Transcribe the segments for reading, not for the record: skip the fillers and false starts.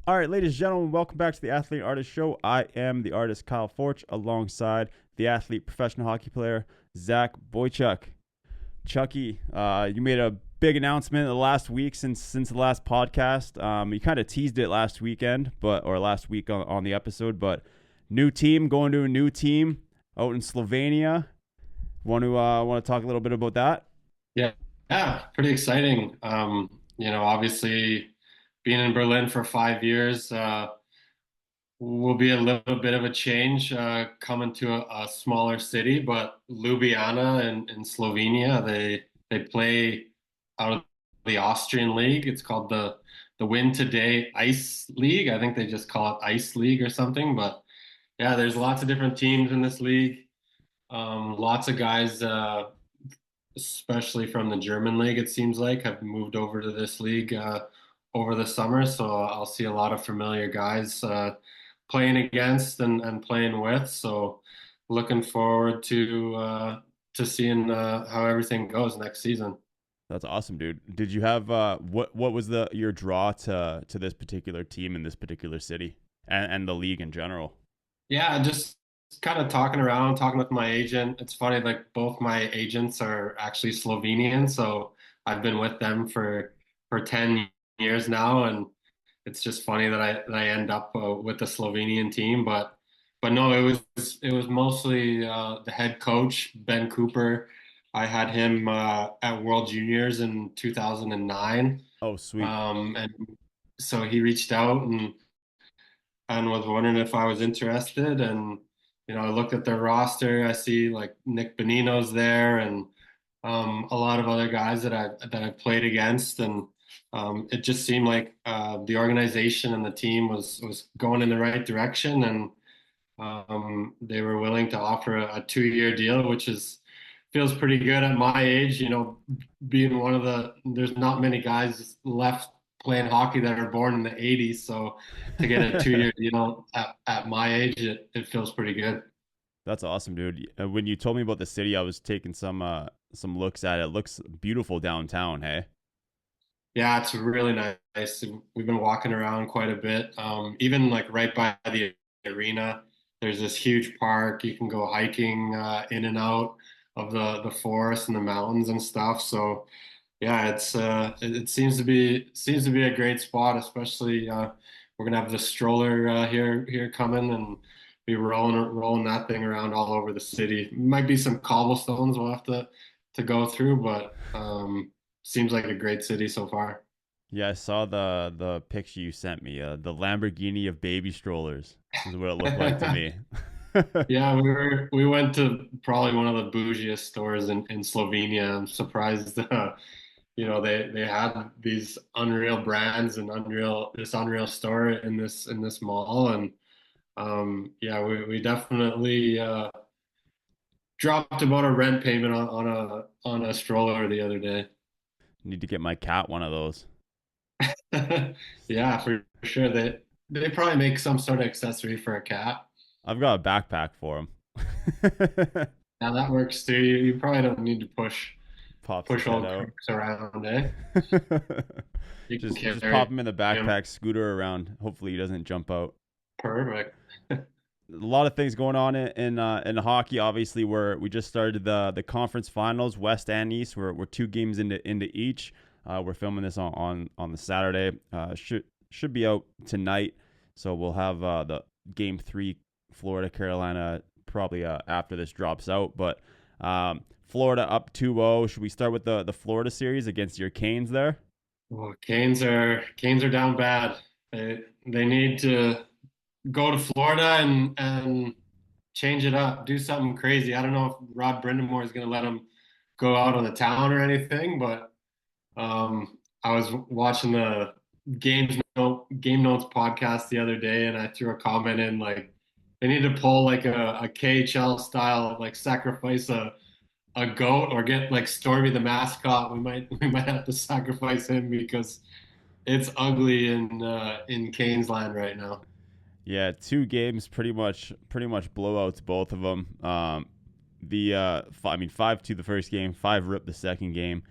All right, ladies and gentlemen, welcome back to the Athlete Artist Show. I am the artist Kyle Forch alongside the athlete professional hockey player Zach Boychuk. Chucky, you made a big announcement the last week since the last podcast. You kind of teased it last weekend, or last week on the episode, but new team, going to a new team out in Slovenia. Want to talk a little bit about that? Yeah, pretty exciting. Obviously being in Berlin for 5 years will be a little bit of a change coming to a smaller city, but Ljubljana in Slovenia, they play out of the Austrian league. It's called the Win Today Ice League. I think they just call it Ice League or something, but yeah, there's lots of different teams in this league. Lots of guys especially from the German league, it seems like, have moved over to this league over the summer. So I'll see a lot of familiar guys playing against and playing with. So looking forward to seeing how everything goes next season. That's awesome, dude. Did you have what was your draw to this particular team in this particular city and the league in general? Yeah, just kind of talking around, talking with my agent. It's funny, like both my agents are actually Slovenian, so I've been with them for 10 years now, and it's just funny that I end up with the Slovenian team. But no, it was mostly the head coach Ben Cooper. I had him at World Juniors in 2009, Oh, sweet. and so he reached out and was wondering if I was interested. And I looked at their roster. I see like Nick Bonino's there, and a lot of other guys that I've played against, and it just seemed like the organization and the team was going in the right direction, and they were willing to offer a 2-year deal, which is feels pretty good at my age. Being one of there's not many guys left playing hockey that are born in the 80s, so to get a 2-year deal at my age, it feels pretty good. That's awesome, dude. When you told me about the city, I was taking some looks at it. It looks beautiful downtown, hey? Yeah, it's really nice. We've been walking around quite a bit. Even like right by the arena, there's this huge park. You can go hiking in and out of the forest and the mountains and stuff. So yeah, it seems to be a great spot, especially we're gonna have the stroller here coming and be rolling that thing around all over the city. Might be some cobblestones we'll have to go through, but seems like a great city so far. Yeah, I saw the picture you sent me. The Lamborghini of baby strollers is what it looked like to me. Yeah, we went to probably one of the bougiest stores in Slovenia. I'm surprised, they had these unreal brands and unreal store in this mall, and yeah, we definitely dropped about a rent payment on a stroller the other day. Need to get my cat one of those. Yeah, for sure. They probably make some sort of accessory for a cat. I've got a backpack for him. Now that works too. You probably don't need to Pops his push head old out. crooks around, eh? You can Just pop carry him in the him. backpack, scooter around. Hopefully he doesn't jump out. Perfect. A lot of things going on in hockey. Obviously, we just started the conference finals, West and East. We're 2 games into each. We're filming this on the Saturday. Should be out tonight. So we'll have the game 3, Florida Carolina, probably after this drops out. But Florida up 2-0. Should we start with the Florida series against your Canes there? Well, Canes are down bad. They need to go to Florida and change it up, do something crazy. I don't know if Rod Brindamore is going to let them go out on the town or anything, but I was watching the game notes podcast the other day, and I threw a comment in like they need to pull like a KHL style, like sacrifice a goat or get like Stormy the mascot. We might have to sacrifice him because it's ugly in Canes land right now. Yeah, 2 games, pretty much blowouts, both of them. I mean 5-2 the first game, 5-rip the second game.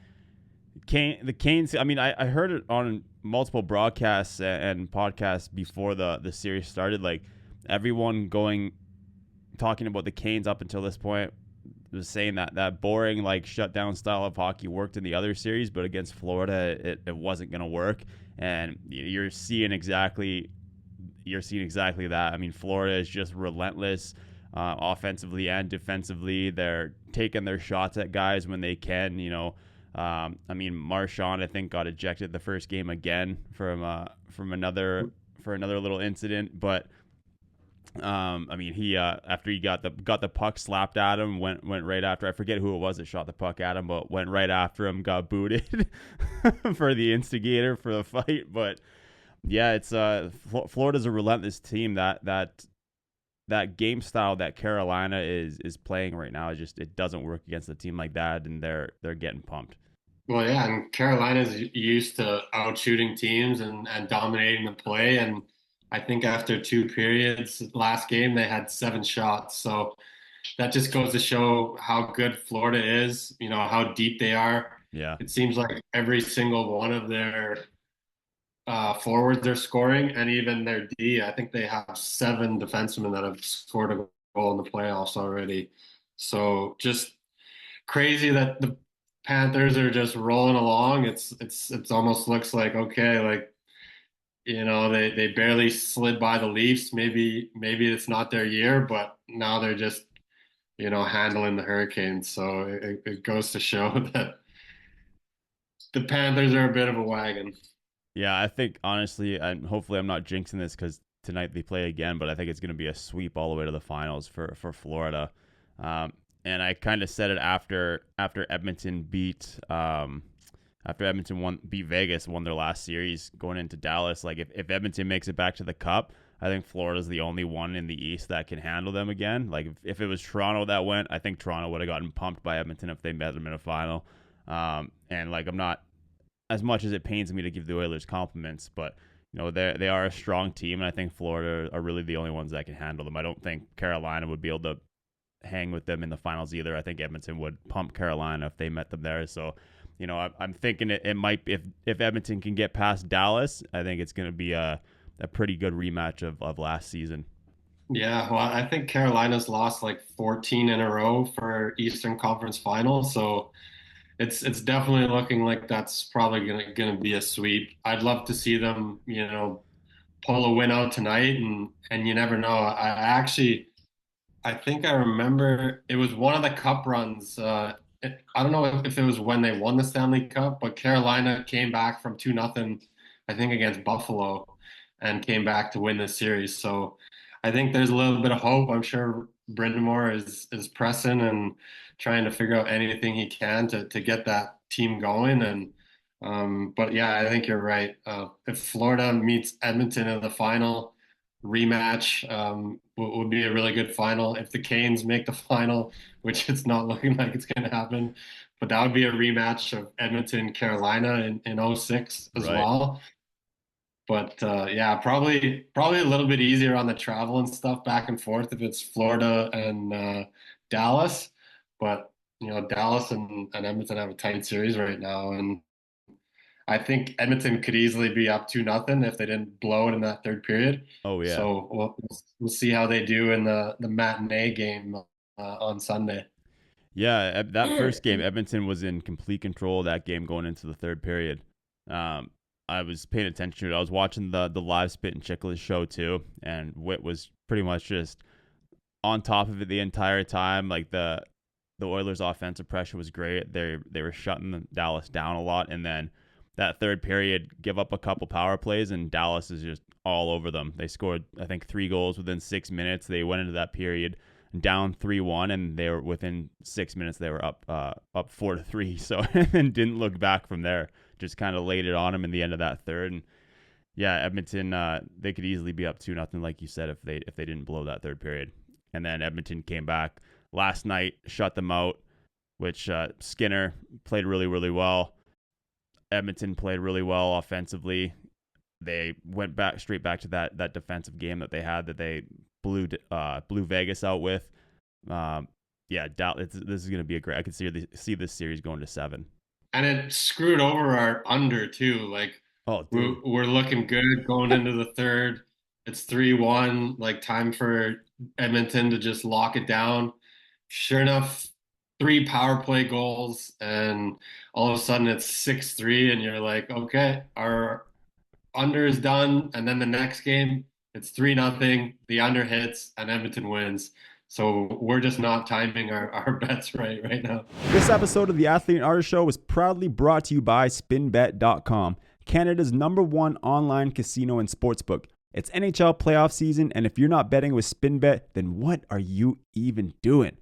The Canes. I mean, I heard it on multiple broadcasts and podcasts before the series started, like everyone talking about the Canes up until this point was saying that boring like shutdown style of hockey worked in the other series, but against Florida it wasn't going to work. And you're seeing exactly that. I mean, Florida is just relentless, offensively and defensively. They're taking their shots at guys when they can. I mean, Marchand, I think, got ejected the first game again from another little incident. But I mean, he after he got the puck slapped at him, went right after. I forget who it was that shot the puck at him, but went right after him, got booted for the instigator for the fight. But yeah, it's Florida's a relentless team. That game style that Carolina is playing right now, it doesn't work against a team like that, and they're getting pumped. Well, yeah, and Carolina's used to out shooting teams and dominating the play. And I think after two periods, last game they had 7 shots. So that just goes to show how good Florida is, how deep they are. Yeah, It seems like every single one of their forwards are scoring, and even their D. I think they have 7 defensemen that have scored a goal in the playoffs already. So just crazy that the Panthers are just rolling along. It's almost looks like okay, like they barely slid by the Leafs. Maybe it's not their year, but now they're just handling the Hurricanes. So it goes to show that the Panthers are a bit of a wagon. yeah. I think honestly, and hopefully, I'm not jinxing this because tonight they play again, but I think it's going to be a sweep all the way to the finals for Florida. Um, and I kind of said it after Edmonton beat Vegas, won their last series going into Dallas. Like if Edmonton makes it back to the Cup, I think Florida's the only one in the East that can handle them again. Like if it was Toronto that went, I think Toronto would have gotten pumped by Edmonton if they met them in a final. And like I'm not, as much as it pains me to give the Oilers compliments, but they are a strong team, and I think Florida are really the only ones that can handle them. I don't think Carolina would be able to hang with them in the finals either. I think Edmonton would pump Carolina if they met them there. So, I'm thinking it might be if Edmonton can get past Dallas, I think it's going to be a pretty good rematch of last season. Yeah, well, I think Carolina's lost like 14 in a row for Eastern Conference Finals, so it's definitely looking like that's probably gonna be a sweep. I'd love to see them, pull a win out tonight, and you never know. I think I remember it was one of the cup runs. I don't know if it was when they won the Stanley Cup, but Carolina came back from 2-0, I think against Buffalo, and came back to win the series. So I think there's a little bit of hope. I'm sure Brind'Amour is pressing and trying to figure out anything he can to get that team going. And but yeah, I think you're right. If Florida meets Edmonton in the final rematch, would be a really good final. If the Canes make the final, which it's not looking like it's going to happen, but that would be a rematch of Edmonton Carolina in '06 as Right. well. But yeah, probably a little bit easier on the travel and stuff back and forth if it's Florida and Dallas. But Dallas and Edmonton have a tight series right now, and I think Edmonton could easily be up 2-0 if they didn't blow it in that third period. Oh yeah. So we'll see how they do in the matinee game on Sunday. Yeah, that first game, Edmonton was in complete control of that game going into the third period. Um, I was paying attention to it. I was watching the live Spit and Chicklets show too, and Whit was pretty much just on top of it the entire time. Like the Oilers' offensive pressure was great. They were shutting Dallas down a lot, and then that third period, give up a couple power plays, and Dallas is just all over them. They scored, I think, 3 goals within 6 minutes. They went into that period down 3-1, and they were within 6 minutes they were up 4-3. So and didn't look back from there. Just kind of laid it on them in the end of that third. And yeah, Edmonton they could easily be up 2-0, like you said, if they didn't blow that third period. And then Edmonton came back last night, shut them out, which Skinner played really, really well. Edmonton played really well offensively. They went straight back to that defensive game that they had that they blew Vegas out with. Yeah, this is going to be a great. I could see this series going to 7. And it screwed over our under too. Like Oh, dude. We're looking good going into the third. It's 3-1, like time for Edmonton to just lock it down. Sure enough, three power play goals, and all of a sudden it's 6-3, and you're like, okay, our under is done. And then the next game, it's 3-0. The under hits, and Edmonton wins. So we're just not timing our bets right now. This episode of the Athlete and Artist Show was proudly brought to you by SpinBet.com, Canada's #1 online casino and sportsbook. It's NHL playoff season, and if you're not betting with SpinBet, then what are you even doing?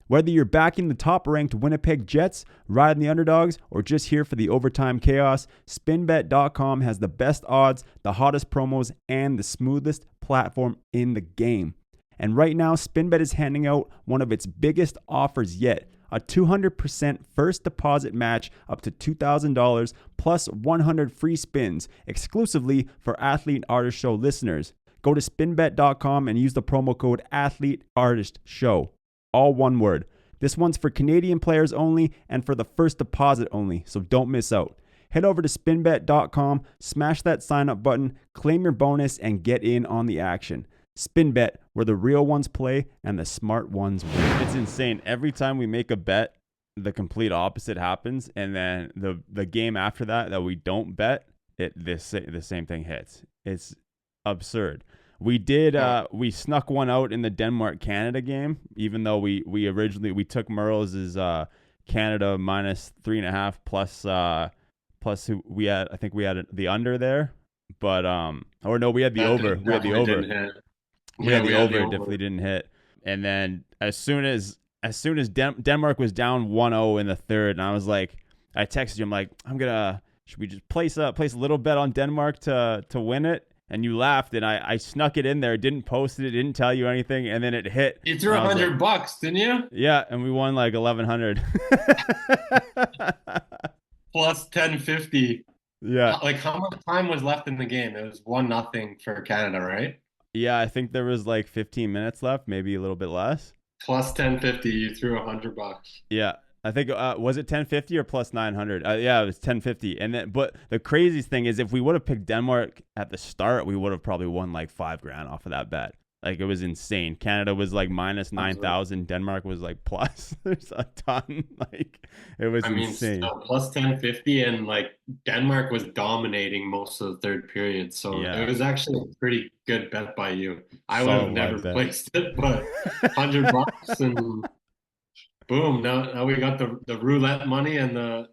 Whether you're backing the top-ranked Winnipeg Jets, riding the underdogs, or just here for the overtime chaos, SpinBet.com has the best odds, the hottest promos, and the smoothest platform in the game. And right now, SpinBet is handing out one of its biggest offers yet, a 200% first deposit match up to $2,000 plus 100 free spins exclusively for Athlete and Artist Show listeners. Go to spinbet.com and use the promo code AthleteArtistShow. All one word. This one's for Canadian players only and for the first deposit only, so don't miss out. Head over to spinbet.com, smash that sign up button, claim your bonus, and get in on the action. SpinBet, where the real ones play and the smart ones win. It's insane. Every time we make a bet, the complete opposite happens, and then the game after that we don't bet, the same thing hits. It's absurd. We did we snuck one out in the Denmark-Canada game, even though we originally took Merle's Canada -3.5 plus who we had. I think we had the under there, but or no, we had the over. We had the over. We had the over. Definitely didn't hit. And then as soon as Denmark was down 1-0 in the third, and I was like, I texted you, I'm like, should we just place a little bet on Denmark to win it? And you laughed, and I snuck it in there, didn't post it, didn't tell you anything, and then it hit. You threw $100, didn't you? Yeah, and we won like 1,100. Plus 1050. Yeah. Like, how much time was left in the game? It was 1-0 for Canada, right? Yeah, I think there was like 15 minutes left, maybe a little bit less. Plus 1050, you threw $100. Yeah. I think was it 1050 or plus 900? Yeah, it was 1050. And then, but the craziest thing is, if we would have picked Denmark at the start, we would have probably won like $5,000 off of that bet. Like, it was insane. Canada was like minus 9,000. Denmark was like plus. There's a ton. Like, it was insane. Still, plus 1050, and like Denmark was dominating most of the third period. So yeah, it was actually a pretty good bet by you. I would have never placed it, but $100 and. Boom! Now we got the roulette money and the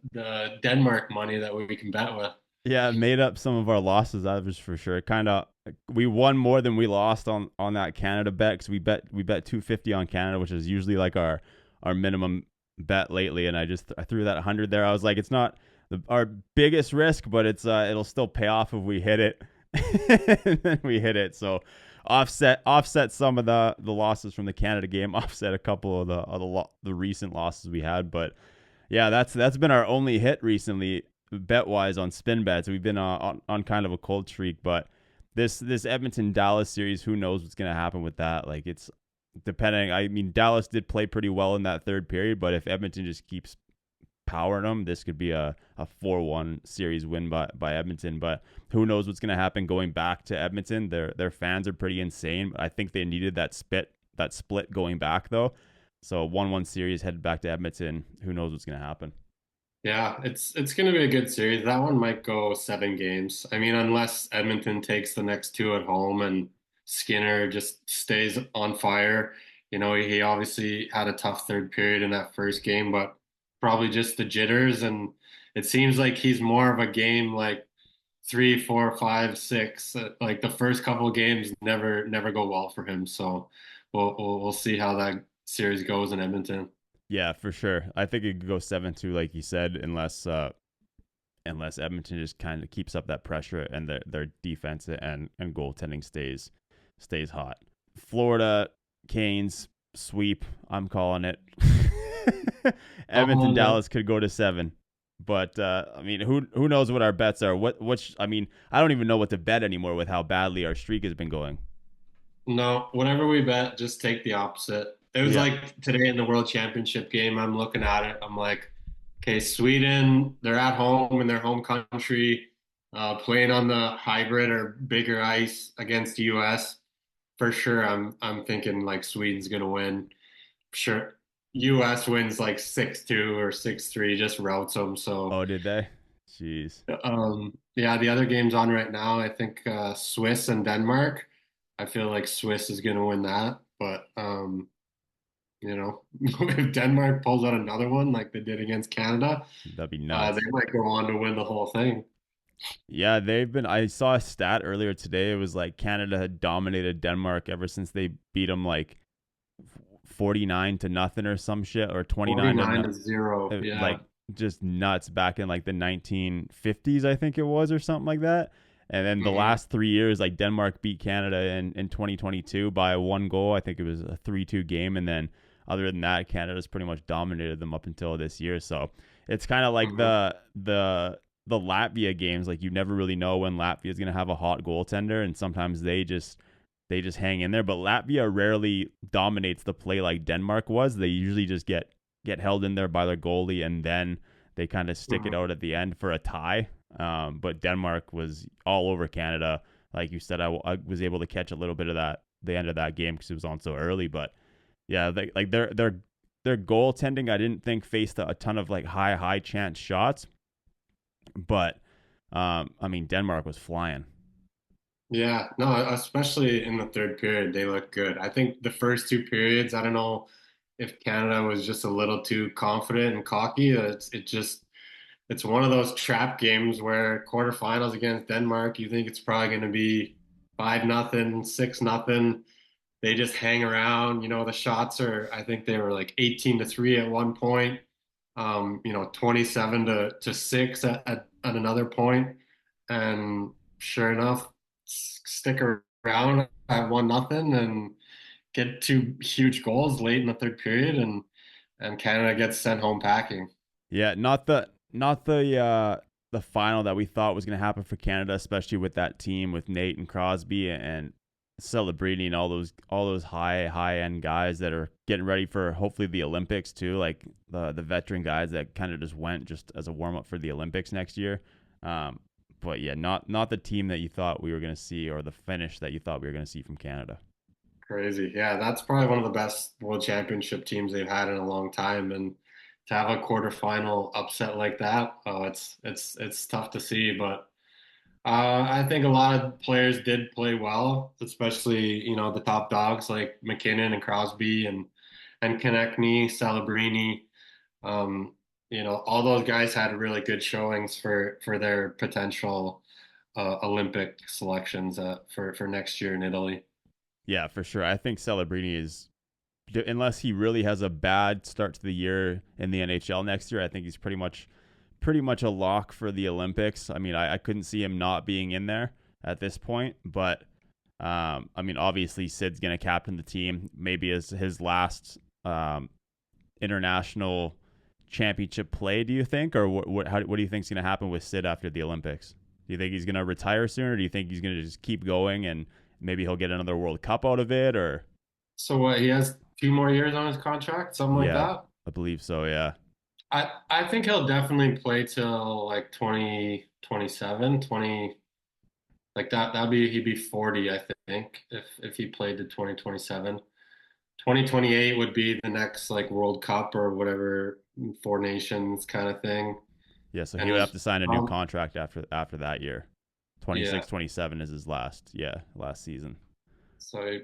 Denmark money that we can bet with. Yeah, it made up some of our losses. That was for sure. Kind of, we won more than we lost on that Canada bet, because we bet $250 on Canada, which is usually like our minimum bet lately. And I threw that 100 there. I was like, it's not our biggest risk, but it'll still pay off if we hit it. And then we hit it. So offset some of the losses from the Canada game, offset a couple of the recent losses we had. But yeah, that's been our only hit recently, bet wise, on spin bets. We've been on kind of a cold streak, but this Edmonton Dallas series, who knows what's gonna happen with that? Like, it's depending. I mean, Dallas did play pretty well in that third period, but if Edmonton just keeps powering them, this could be a 4-1 series win by Edmonton. But who knows what's going to happen going back to Edmonton. Their fans are pretty insane. I think they needed that split going back, though. So 1-1 series headed back to Edmonton. Who knows what's going to happen? Yeah, it's going to be a good series. That one might go 7 games. I mean, unless Edmonton takes the next 2 at home and Skinner just stays on fire. You know, he obviously had a tough third period in that first game, but probably just the jitters, and it seems like he's more of a game like 3, 4, 5, 6. Like, the first couple of games never go well for him. So we'll see how that series goes in Edmonton. Yeah, for sure. I think it could go 7-2, like you said, unless Edmonton just kind of keeps up that pressure and their defense and goaltending stays hot. Florida Canes sweep. I'm calling it. Edmonton Dallas could go to 7, but I mean, who knows what our bets are? I mean, I don't even know what to bet anymore with how badly our streak has been going. No, whenever we bet, just take the opposite. It was like today in the World Championship game. I'm looking at it. I'm like, okay, Sweden, they're at home in their home country. Playing on the hybrid or bigger ice against the US, for sure. I'm thinking like Sweden's gonna win. Sure, US wins like 6-2 or 6-3, just routes them. So Oh, did they? Jeez. yeah, the other games on right now, I think Swiss and Denmark. I feel like Swiss is gonna win that, but if Denmark pulls out another one like they did against Canada, That'd be they nuts. might go on to win the whole thing. Yeah, they've been. I saw a stat earlier today. It was like Canada had dominated Denmark ever since they beat them like 49 to nothing or some shit, or 29 to 49 nothing. to 0. Yeah. Like just nuts back in like the 1950s, I think it was, or something like that. And then the Hmm. last 3 years, like Denmark beat Canada in 2022 by 1 goal. I think it was a 3-2 game. And then other than that, Canada's pretty much dominated them up until this year. So it's kind of like Hmm. the Latvia games. Like you never really know when Latvia is going to have a hot goaltender, and sometimes they just hang in there. But Latvia rarely dominates the play like Denmark was. They usually just get held in there by their goalie, and then they kind of stick it Hmm. out at the end for a tie. But Denmark was all over Canada. Like you said, I was able to catch a little bit of that the end of that game because it was on so early. But yeah, like their goaltending, I didn't think faced a ton of like high chance shots. But I mean, Denmark was flying. Yeah, no, especially in the third period, they look good. I think the first two periods, I don't know if Canada was just a little too confident and cocky. It's one of those trap games where quarterfinals against Denmark, you think it's probably going to be 5-0, 6-0. They just hang around. The shots are, I think they were like 18-3 at one point, 27 to 6 at another point. And sure enough, stick around at 1-0 and get two huge goals late in the third period, and Canada gets sent home packing. Yeah, not the final that we thought was going to happen for Canada, especially with that team with Nate and Crosby and Celebrini and all those high end guys that are getting ready for hopefully the Olympics too, like the veteran guys that kind of just went just as a warm up for the Olympics next year. Um, but yeah, not the team that you thought we were going to see, or the finish that you thought we were going to see from Canada. Crazy. Yeah, that's probably one of the best world championship teams they've had in a long time. And to have a quarterfinal upset like that, oh, it's tough to see. But I think a lot of players did play well, especially, the top dogs like McKinnon and Crosby and Konechny, Celebrini. Um, all those guys had really good showings for their potential Olympic selections for next year in Italy. Yeah, for sure. I think Celebrini is, unless he really has a bad start to the year in the NHL next year, I think he's pretty much a lock for the Olympics. I mean, I couldn't see him not being in there at this point, but I mean, obviously Sid's going to captain the team, maybe as his last international championship play. Do you think, or what do you think is going to happen with Sid after the Olympics? Do you think he's going to retire soon, or do you think he's going to just keep going and maybe he'll get another World Cup out of it? Or So what, he has 2 more years on his contract, something like yeah, that. I believe so. Yeah. I think he'll definitely play till like 2027, 20, like he'd be 40, I think, if he played to 2027. 2028 would be the next like World Cup or whatever, Four Nations kind of thing. Yeah, so he And would have he's to sign a new contract after that year. yeah, 26, 27 is his last season. so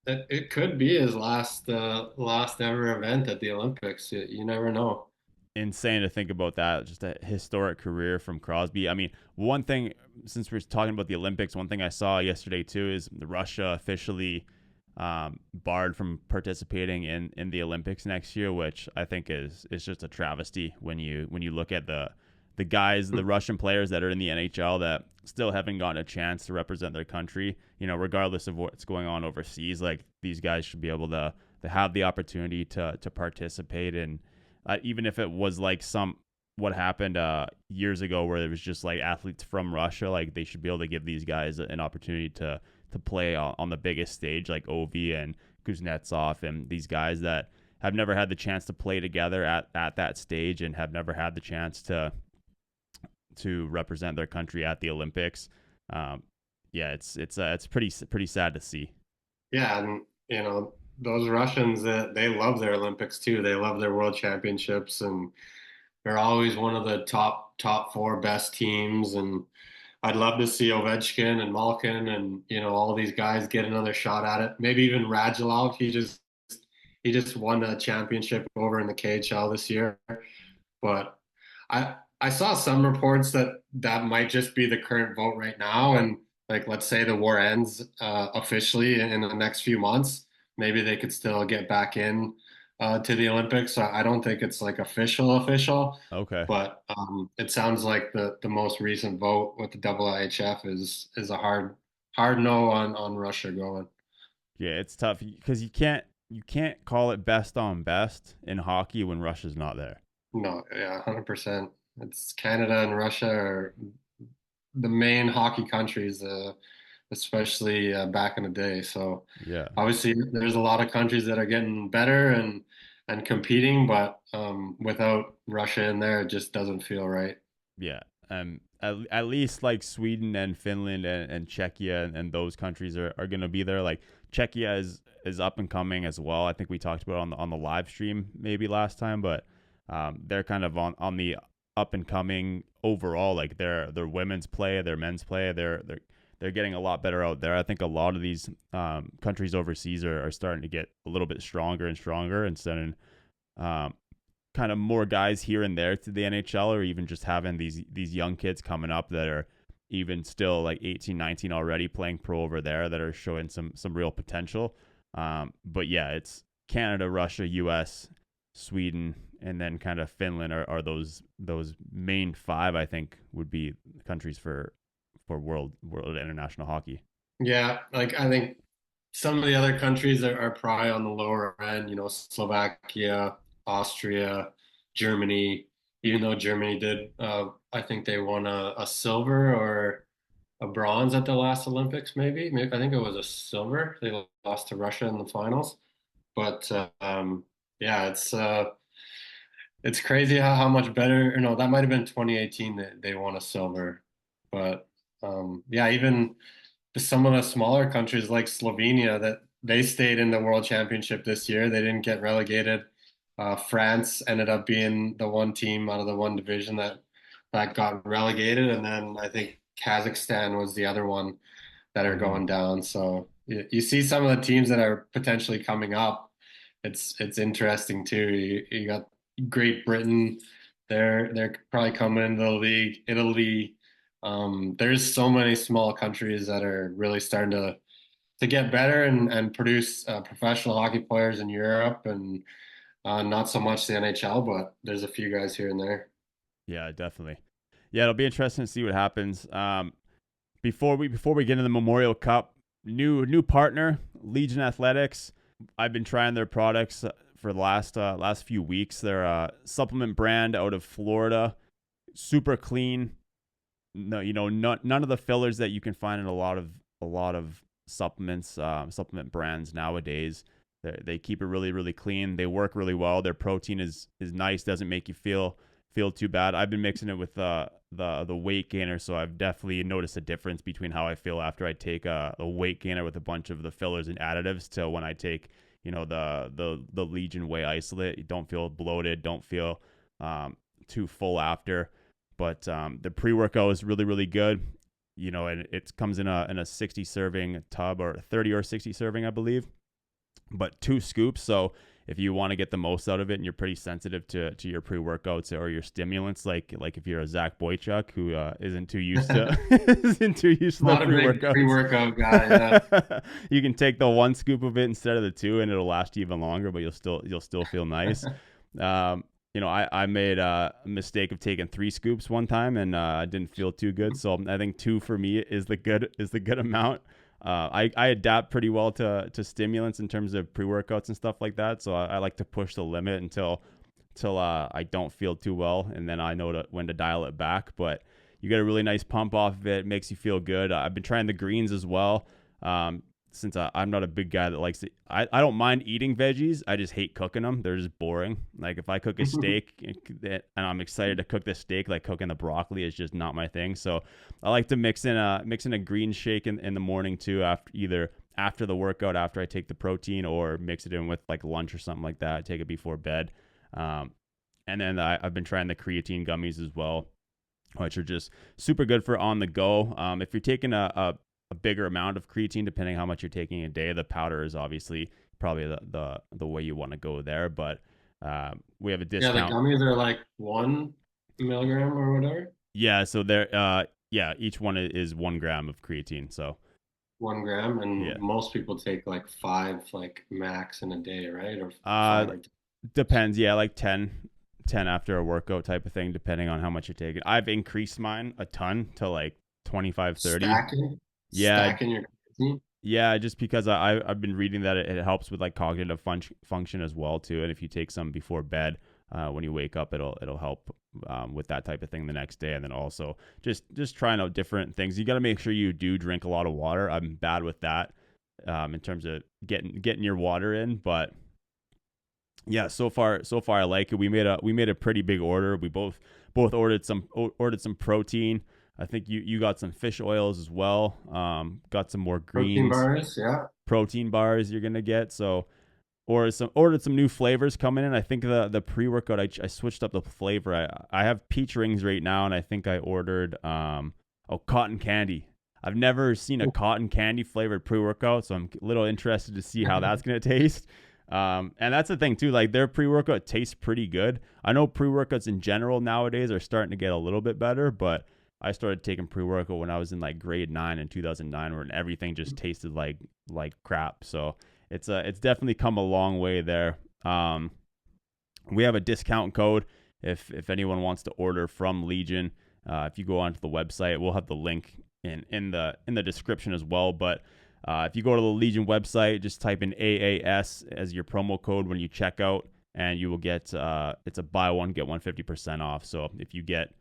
it could be his last ever event at the Olympics. You never know. Insane to think about that. Just a historic career from Crosby. I mean, one thing, since we're talking about the Olympics, one thing I saw yesterday too is Russia officially barred from participating in the Olympics next year, which I think is just a travesty when you look at the guys, the Russian players that are in the NHL that still haven't gotten a chance to represent their country. Regardless of what's going on overseas, like these guys should be able to have the opportunity to participate, and even if it was like what happened years ago where it was just like athletes from Russia, like they should be able to give these guys an opportunity to play on the biggest stage, like Ovi and Kuznetsov and these guys that have never had the chance to play together at that stage and have never had the chance to represent their country at the Olympics. Um, yeah, it's pretty sad to see. Yeah, and those Russians, they love their Olympics too. They love their World Championships, and they're always one of the top four best teams. And I'd love to see Ovechkin and Malkin and all these guys get another shot at it. Maybe even Radulov. He just won a championship over in the KHL this year. But I saw some reports that that might just be the current vote right now, and like let's say the war ends officially in the next few months, maybe they could still get back in to the Olympics. So I don't think it's like official, Okay. but it sounds like the most recent vote with the IIHF is a hard no on Russia going. Yeah, it's tough because you can't call it best on best in hockey when Russia's not there. No, yeah, 100%. It's Canada and Russia are the main hockey countries, especially back in the day. So Yeah. obviously, there's a lot of countries that are getting better and competing, but without Russia in there, it just doesn't feel right. Yeah. At least like Sweden and Finland and Czechia and those countries are going to be there. Like Czechia is up and coming as well. I think we talked about it on the live stream maybe last time, but they're kind of on the up and coming overall. Like their women's play, their men's play, they're getting a lot better out there. I think a lot of these countries overseas are starting to get a little bit stronger and stronger, and sending kind of more guys here and there to the NHL, or even just having these young kids coming up that are even still like 18, 19 already playing pro over there that are showing some real potential. But yeah, it's Canada, Russia, US, Sweden, and then kind of Finland are those main five, I think, would be countries for world international hockey. Yeah, like I think some of the other countries are probably on the lower end, Slovakia, Austria, Germany, even though Germany did, I think they won a silver or a bronze at the last Olympics, maybe. I think it was a silver. They lost to Russia in the finals. But yeah, it's crazy how much better, no, that might have been 2018 that they won a silver. But yeah, even some of the smaller countries like Slovenia that they stayed in the World Championship this year. They didn't get relegated. France ended up being the one team out of the one division that got relegated, and then I think Kazakhstan was the other one that are Mm-hmm. going down. So you see some of the teams that are potentially coming up. It's interesting too. You got Great Britain. They're probably coming into the league. Italy. There's so many small countries that are really starting to get better and produce professional hockey players in Europe and not so much the NHL, but there's a few guys here and there. Yeah, definitely. Yeah, it'll be interesting to see what happens. Before we get into the Memorial Cup, new partner, Legion Athletics. I've been trying their products for the last few weeks. They're a supplement brand out of Florida, super clean. No, none of the fillers that you can find in a lot of supplement brands nowadays. They keep it really really clean. They work really well. Their protein is nice. Doesn't make you feel too bad. I've been mixing it with the weight gainer, so I've definitely noticed a difference between how I feel after I take a weight gainer with a bunch of the fillers and additives to when I take the Legion Whey isolate. You don't feel bloated, don't feel too full after. But the pre-workout is really really good. And it comes in a 60 serving tub, or 30 or 60 serving, I believe, but 2 scoops. So if you want to get the most out of it and you're pretty sensitive to your pre-workouts or your stimulants, like if you're a Zach Boychuk who isn't too used to isn't too used to the Not a big pre-workouts, pre-workout guy. you can take the 1 scoop of it instead of the 2, and it'll last you even longer, but you'll still feel nice. I made a mistake of taking 3 scoops one time, and I didn't feel too good. So I think 2 for me is the good amount. I adapt pretty well to stimulants in terms of pre-workouts and stuff like that. So I like to push the limit until I don't feel too well, and then I know when to dial it back. But you get a really nice pump off of it. It makes you feel good. I've been trying the greens as well. since I'm not a big guy that likes to, I don't mind eating veggies. I just hate cooking them. They're just boring. Like if I cook a steak and I'm excited to cook the steak, like cooking the broccoli is just not my thing. So I like to mix in a green shake in the morning too, after the workout, after I take the protein, or mix it in with like lunch or something like that. I take it before bed. And then I've been trying the creatine gummies as well, which are just super good for on the go. If you're taking a bigger amount of creatine, depending how much you're taking a day, the powder is obviously probably the way you want to go there. But we have a Yeah, the discount. gummies are like 1 milligram or whatever. Yeah, so they're yeah, each one is 1 gram of creatine. So 1 gram, and yeah, most people take like five, like max in a day, right? Or uh, five or depends. Yeah, like 10 after a workout type of thing, depending on how much you're taking. I've increased mine a ton to like 25, 30. stacking, Yeah, stacking your creatine. yeah, just because I've been reading that it helps with like cognitive function as well too, and if you take some before bed, when you wake up, it'll help with that type of thing the next day, and then also just trying out different things. You got to make sure you do drink a lot of water. I'm bad with that in terms of getting your water in, but yeah, so far I like it. We made a pretty big order. We both ordered some protein. I think you got some fish oils as well. Got some more Protein greens, bars, yeah. protein bars you're gonna get. So ordered some new flavors coming in. I think the pre workout I switched up the flavor. I have peach rings right now, and I think I ordered cotton candy. I've never seen a cotton candy flavored pre workout, so I'm a little interested to see how that's gonna taste. And that's the thing too. Like their pre workout tastes pretty good. I know pre workouts in general nowadays are starting to get a little bit better, but I started taking pre workout when I was in like grade 9 in 2009, where everything just tasted like crap. So it's definitely come a long way there. We have a discount code if anyone wants to order from Legion. If you go onto the website, we'll have the link in the description as well. But if you go to the Legion website, just type in AAS as your promo code when you check out, and you will get it's a buy one get one 50% off. So if you get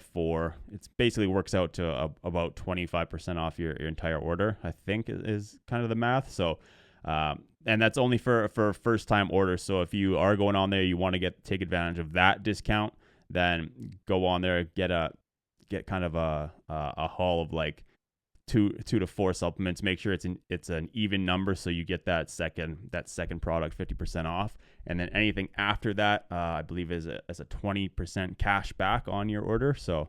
four, it basically works out to about 25% off your entire order, I think is kind of the math. So and that's only for first time orders. So if you are going on there, you want to take advantage of that discount, then go on there, get kind of a haul of like two to four supplements. Make sure it's an even number, so you get that second product 50% off, and then anything after that, I believe is a 20% cash back on your order. So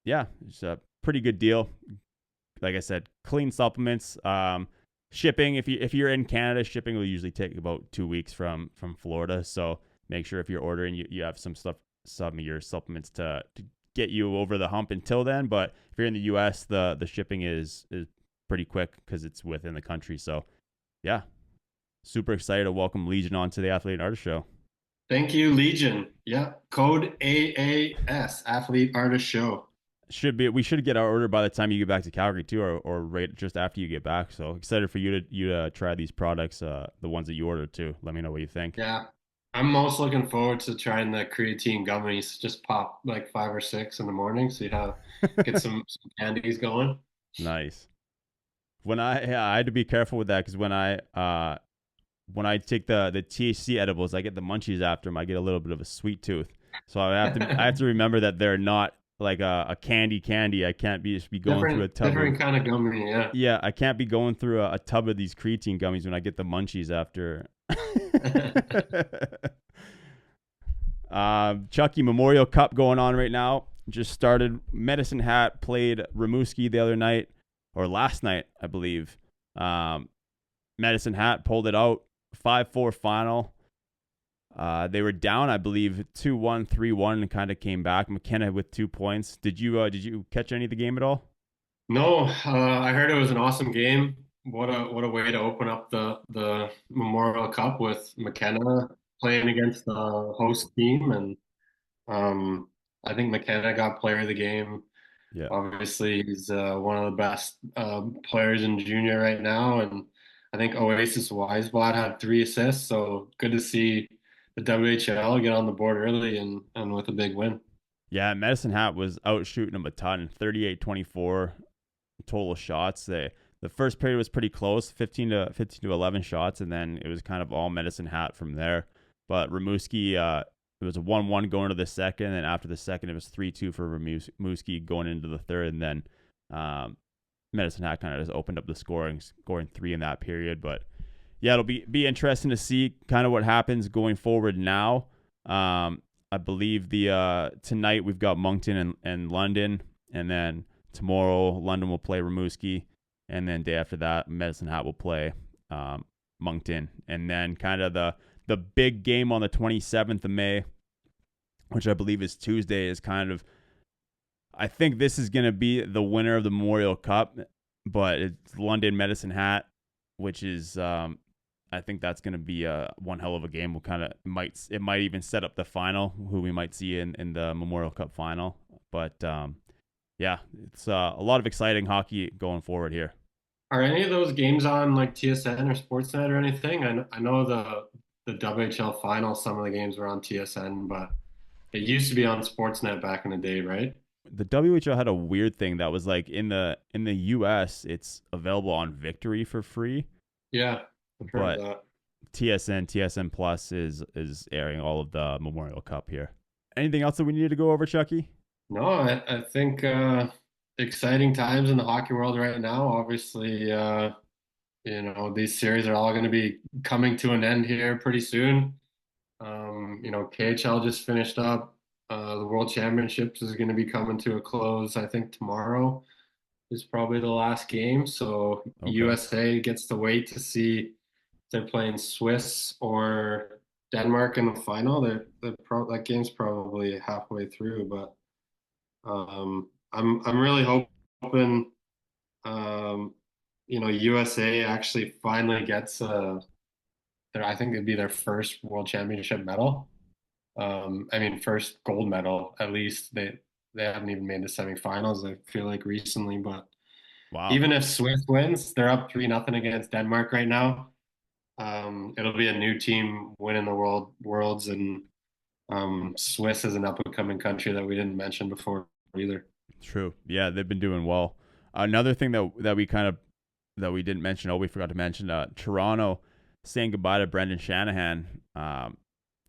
yeah, it's a pretty good deal. Like I said, clean supplements. Shipping, if you're in Canada, shipping will usually take about 2 weeks from Florida. So make sure if you're ordering, you have some of your supplements to get you over the hump until then. But if you're in the US, the shipping is pretty quick because it's within the country. So yeah, super excited to welcome Legion onto the Athlete and Artist Show. Thank you, Legion. Yeah, code AAS, Athlete Artist Show. We should get our order by the time you get back to Calgary too, or right just after you get back. So excited for you to try these products, the ones that you ordered too. Let me know what you think. Yeah, I'm most looking forward to trying the creatine gummies. Just pop like 5 or 6 in the morning, so you get some candies going. Nice. I had to be careful with that because when I take the THC edibles, I get the munchies after them. I get a little bit of a sweet tooth, so I have to remember that they're not like a candy. I can't just be going through a tub. Different kind of gummy, yeah. Yeah, I can't be going through a tub of these creatine gummies when I get the munchies after. Chucky Memorial Cup going on right now. Just started. Medicine Hat played Rimouski the other night, or last night, I believe. Medicine Hat pulled it out, 5-4 final. They were down, I believe, 2-1, 3-1, and kind of came back. McKenna with 2 points. Did you catch any of the game at all? No, I heard it was an awesome game. What a way to open up the Memorial Cup with McKenna playing against the host team, and I think McKenna got player of the game. Yeah. Obviously, he's one of the best players in junior right now, and I think Oasis Weisblad had 3 assists. So good to see the WHL get on the board early and with a big win. Yeah, Medicine Hat was out shooting them a ton, 38-24 total shots. The the first period was pretty close, 15 to 11 shots, and then it was kind of all Medicine Hat from there. But Rimouski, it was a 1-1 going to the second, and after the second, it was 3-2 for Rimouski going into the third, and then Medicine Hat kind of just opened up the scoring 3 in that period. But yeah, it'll be interesting to see kind of what happens going forward now. I believe tonight we've got Moncton and London, and then tomorrow London will play Rimouski, and then day after that Medicine Hat will play Moncton, and then kind of the big game on the 27th of May, which I believe is Tuesday, is kind of, I think this is going to be the winner of the Memorial Cup, but it's London Medicine Hat, which is I think that's going to be one hell of a game. It might even set up the final, who we might see in the Memorial Cup final. But yeah, it's a lot of exciting hockey going forward here. Are any of those games on like TSN or Sportsnet or anything? I know the WHL final, some of the games were on TSN, but it used to be on Sportsnet back in the day, right? The WHL had a weird thing that was like in the US, it's available on Victory for free. Yeah, I've heard but of that. TSN Plus is airing all of the Memorial Cup here. Anything else that we need to go over, Chucky? No, I think exciting times in the hockey world right now. Obviously, these series are all going to be coming to an end here pretty soon. KHL just finished up. The World Championships is going to be coming to a close, I think tomorrow is probably the last game. So Okay. USA gets to wait to see if they're playing Swiss or Denmark in the final. That game's probably halfway through, but I'm really hoping USA actually finally gets I think it'd be their first World Championship medal. First gold medal at least. They haven't even made the semifinals, I feel like, recently. But Wow. even if Swiss wins, they're up 3-0 against Denmark right now. It'll be a new team winning the worlds, and Swiss is an up and coming country that we didn't mention before either. True. Yeah, they've been doing well. Another thing that we didn't mention, we forgot to mention, Toronto saying goodbye to Brendan Shanahan.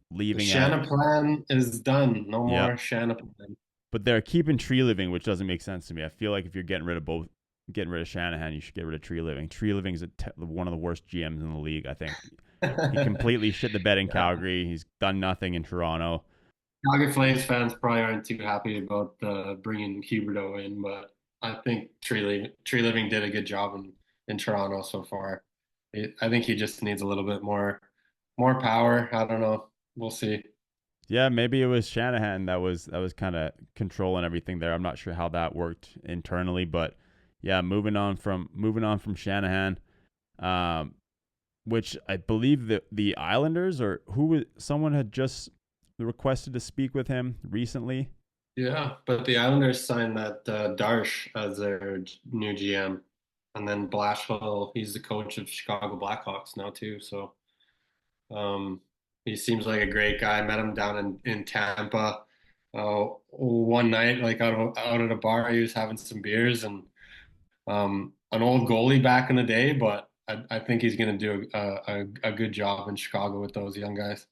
Leaving. The Shanna plan is done. No more Shanna plan. But they're keeping Tree Living, which doesn't make sense to me. I feel like if you're getting rid of Shanahan, you should get rid of Tree Living. Tree Living is one of the worst GMs in the league, I think. He completely shit the bed in Calgary. He's done nothing in Toronto. Calgary Flames fans probably aren't too happy about bringing Huberdeau in, but I think Tree Living did a good job in Toronto so far. I think he just needs a little bit more power. I don't know. We'll see. Yeah, maybe it was Shanahan that was kind of controlling everything there. I'm not sure how that worked internally, but yeah, moving on from Shanahan, which I believe the Islanders or someone had just requested to speak with him recently. Yeah, but the Islanders signed that Darsh as their new GM, and then Blashill, he's the coach of Chicago Blackhawks now too. So he seems like a great guy. I met him down in Tampa one night, like out at a bar. He was having some beers, and an old goalie back in the day, but I think he's going to do a good job in Chicago with those young guys.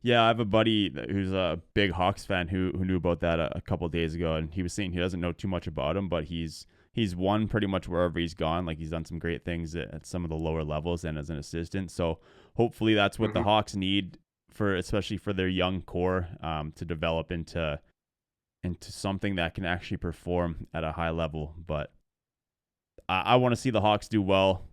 Yeah, I have a buddy who's a big Hawks fan who knew about that a couple of days ago, and he was saying he doesn't know too much about him, but he's won pretty much wherever he's gone. Like, he's done some great things at some of the lower levels and as an assistant. So hopefully that's what the Hawks need, especially for their young core, to develop into something that can actually perform at a high level. But I want to see the Hawks do well.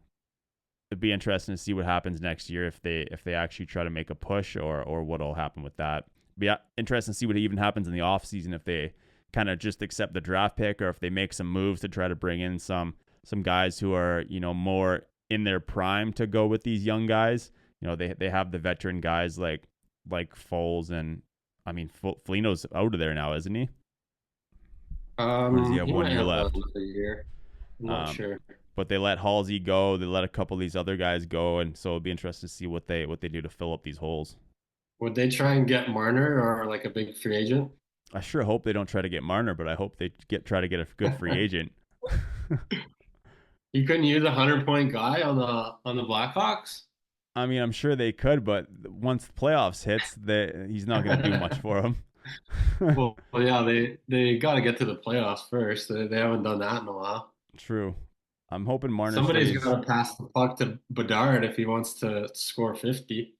It'd be interesting to see what happens next year if they actually try to make a push or what'll happen with that. Be interesting to see what even happens in the offseason, if they kind of just accept the draft pick or if they make some moves to try to bring in some guys who are, more in their prime to go with these young guys. They have the veteran guys like Foles, and Foligno's out of there now, isn't he? Or does he have 1 year left? I'm not sure. But they let Halsey go. They let a couple of these other guys go, and so it'll be interesting to see what they do to fill up these holes. Would they try and get Marner or like a big free agent? I sure hope they don't try to get Marner, but I hope they try to get a good free agent. You couldn't use a 100-point guy on the Blackhawks? I mean, I'm sure they could, but once the playoffs hits, he's not going to do much for them. Well, yeah, they got to get to the playoffs first. They haven't done that in a while. True. I'm hoping Marner Somebody's stays. got to pass the puck to Bedard if he wants to score 50.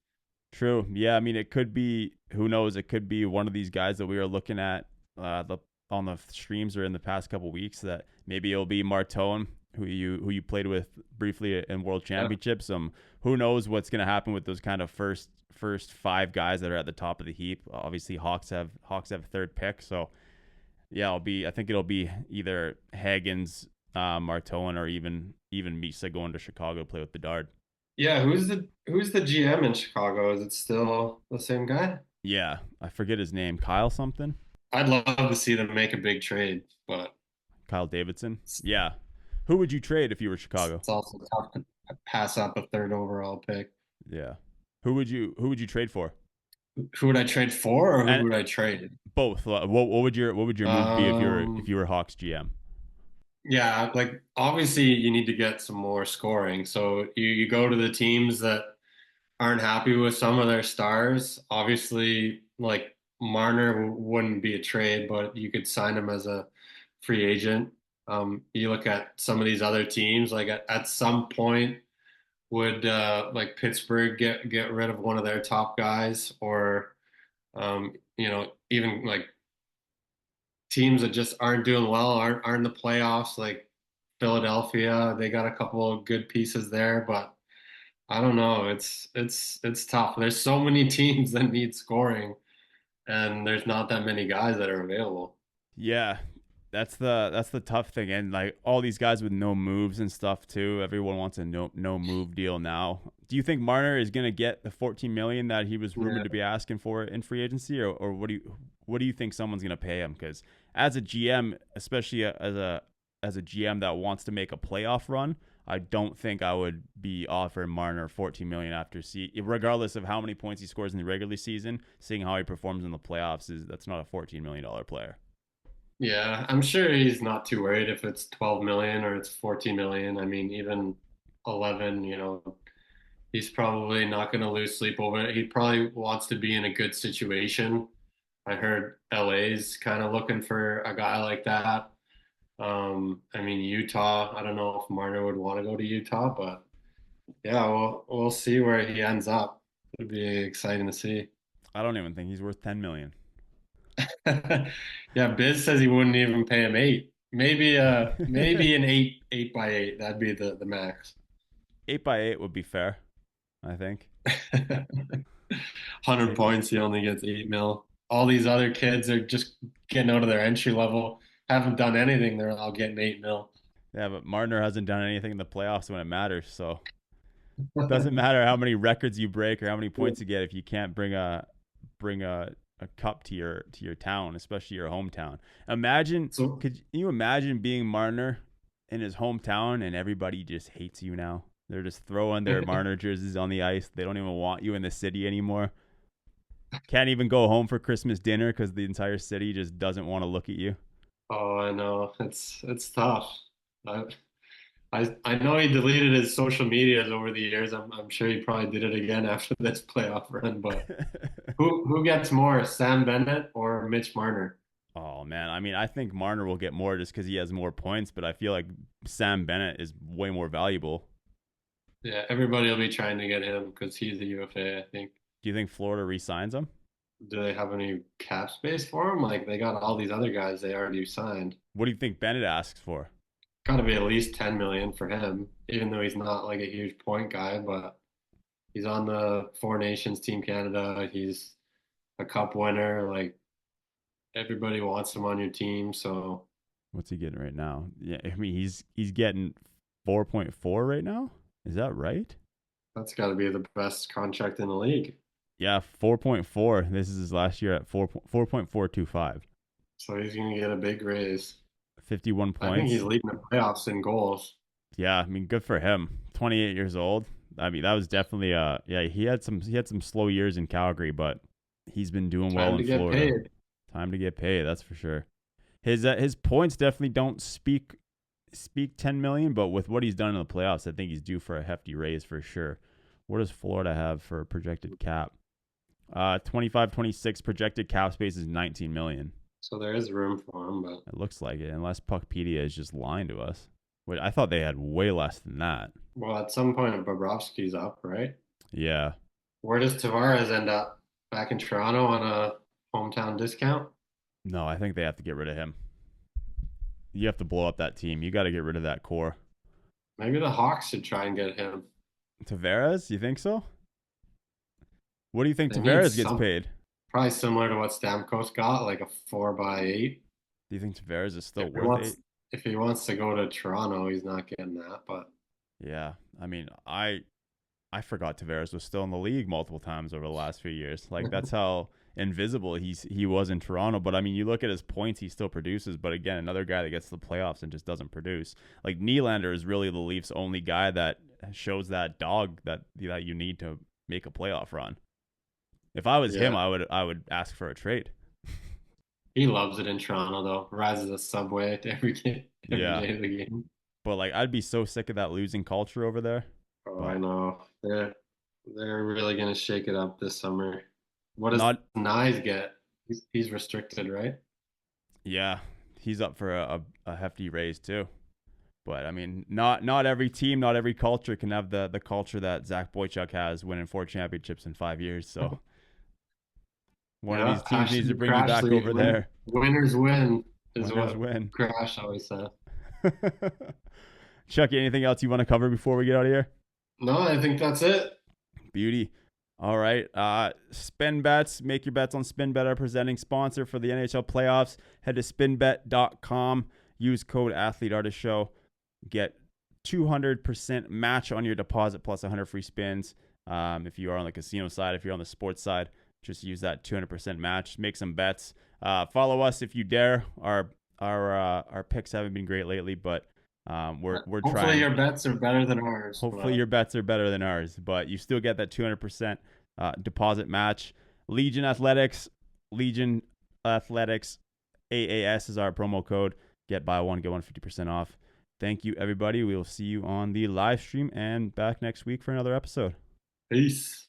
True. Yeah, I mean, it could be. Who knows? It could be one of these guys that we are looking at the on the streams or in the past couple weeks. That maybe it'll be Martone, who you played with briefly in World Yeah. Championships. Who knows what's going to happen with those kind of first five guys that are at the top of the heap. Obviously, Hawks have third pick, so yeah, I think it'll be either Hagens, Martone, or even Misa going to Chicago to play with Bedard. Yeah, who's the GM in Chicago? Is it still the same guy? Yeah, I forget his name. Kyle something. I'd love to see them make a big trade, but Kyle Davidson. it's, Yeah. Who would you trade if you were Chicago? it's also tough to pass up a third overall pick. Yeah. Who would you trade for? Who would I trade for, or who And would I trade? both. What would your move be if you were Hawks GM? Yeah, like obviously you need to get some more scoring. So you go to the teams that aren't happy with some of their stars. Obviously, like Marner wouldn't be a trade, but you could sign him as a free agent. You look at some of these other teams, like at some point would like Pittsburgh get rid of one of their top guys, or even like teams that just aren't doing well, aren't in the playoffs, like Philadelphia. They got a couple of good pieces there, but I don't know. It's tough. There's so many teams that need scoring, and there's not that many guys that are available. Yeah. That's the tough thing, and like all these guys with no moves and stuff too. Everyone wants a no move deal now. Do you think Marner is gonna get the 14 million that he was rumored Yeah. to be asking for in free agency, or what do you think someone's gonna pay him? Because as a GM, especially as a GM that wants to make a playoff run, I don't think I would be offering Marner 14 million after regardless of how many points he scores in the regular season. Seeing how he performs in the playoffs that's not a $14 million player. Yeah, I'm sure he's not too worried if it's 12 million or it's 14 million. I mean, even 11, he's probably not going to lose sleep over it. He probably wants to be in a good situation. I heard LA's kind of looking for a guy like that. I mean, Utah, I don't know if Marner would want to go to Utah, but yeah, we'll see where he ends up. It'd be exciting to see. I don't even think he's worth 10 million. Yeah, Biz says he wouldn't even pay him eight. Maybe an eight by eight. That'd be the max. 8x8 would be fair, I think. 100 Maybe. points, he only gets 8 mil. All these other kids are just getting out of their entry level, haven't done anything. They're all getting 8 mil. Yeah, but Marner hasn't done anything in the playoffs when it matters. So it doesn't matter how many records you break or how many points you get if you can't bring a cup to your town, especially your hometown. Imagine So, could you imagine being Marner in his hometown and everybody just hates you now? They're just throwing their Marner jerseys on the ice. They don't even want you in the city anymore. Can't even go home for Christmas dinner because the entire city just doesn't want to look at you. oh, I know it's tough. I, I know he deleted his social medias over the years. I'm sure he probably did it again after this playoff run. But who gets more, Sam Bennett or Mitch Marner? Oh man, I mean, I think Marner will get more just because he has more points, but I feel like Sam Bennett is way more valuable. Yeah, everybody will be trying to get him because he's a UFA, I think. Do you think Florida re-signs him? Do they have any cap space for him? Like they got all these other guys they already signed. What do you think Bennett asks for? Got to be at least 10 million for him, even though he's not like a huge point guy, but he's on the Four Nations Team Canada. He's a cup winner. Like everybody wants him on your team, so What's he getting right now? Yeah, I mean he's getting 4.4 right now. Is that right? that's got to be the best contract in the league. Yeah, 4.4. This is his last year at 4.425. So he's going to get a big raise. 51 I think he's points. leading the playoffs in goals. Yeah, I mean good for him. 28 years old. I mean that was definitely yeah, he had some slow years in Calgary, but he's been doing well Time in to get Florida. paid. Time to get paid, that's for sure. His points definitely don't speak 10 million, but with what he's done in the playoffs, I think he's due for a hefty raise for sure. What does Florida have for projected cap? 25-26 projected cap space is 19 million. So there is room for him, but it looks like it, unless Puckpedia is just lying to us. Wait, I thought they had way less than that. well, at some point Bobrovsky's up, right? Yeah. Where does Tavares end up? Back in Toronto on a hometown discount? No, I think they have to get rid of him. You have to blow up that team. You got to get rid of that core. Maybe the Hawks should try and get him. Tavares, you think so? What do you think They Tavares gets paid? Probably similar to what Stamkos got, like a 4x8. Do you think Tavares is still worth it? If he wants to go to Toronto, he's not getting that. But yeah, I mean, I forgot Tavares was still in the league multiple times over the last few years. Like that's how invisible he was in Toronto. But I mean, you look at his points, he still produces. But again, another guy that gets to the playoffs and just doesn't produce. Like Nylander is really the Leafs' only guy that shows that dog that you need to make a playoff run. If I was him, I would ask for a trade. He loves it in Toronto though. Rides the subway to every day of the game. But like, I'd be so sick of that losing culture over there. Oh, I know. They're really gonna shake it up this summer. What does Nyes get? He's restricted, right? Yeah, he's up for a hefty raise too. But I mean, not every team, not every culture can have the culture that Zach Boychuk has, winning 4 championships in 5 years. So one of these teams needs to bring you back over there. Winners win. Winners win. Crash always said. Chucky, anything else you want to cover before we get out of here? No, I think that's it. Beauty. All right. Spin bets. Make your bets on SpinBet, our presenting sponsor for the NHL playoffs. Head to spinbet.com. Use code AthleteArtistShow. Get 200% match on your deposit plus 100 free spins. If you are on the casino side, if you're on the sports side, just use that 200% match. Make some bets. Follow us if you dare. Our picks haven't been great lately, but we're trying. Hopefully your bets are better than ours. Hopefully your bets are better than ours, but you still get that 200% deposit match. Legion Athletics AAS is our promo code. Get buy one, get one 50% off. Thank you, everybody. We will see you on the live stream and back next week for another episode. Peace.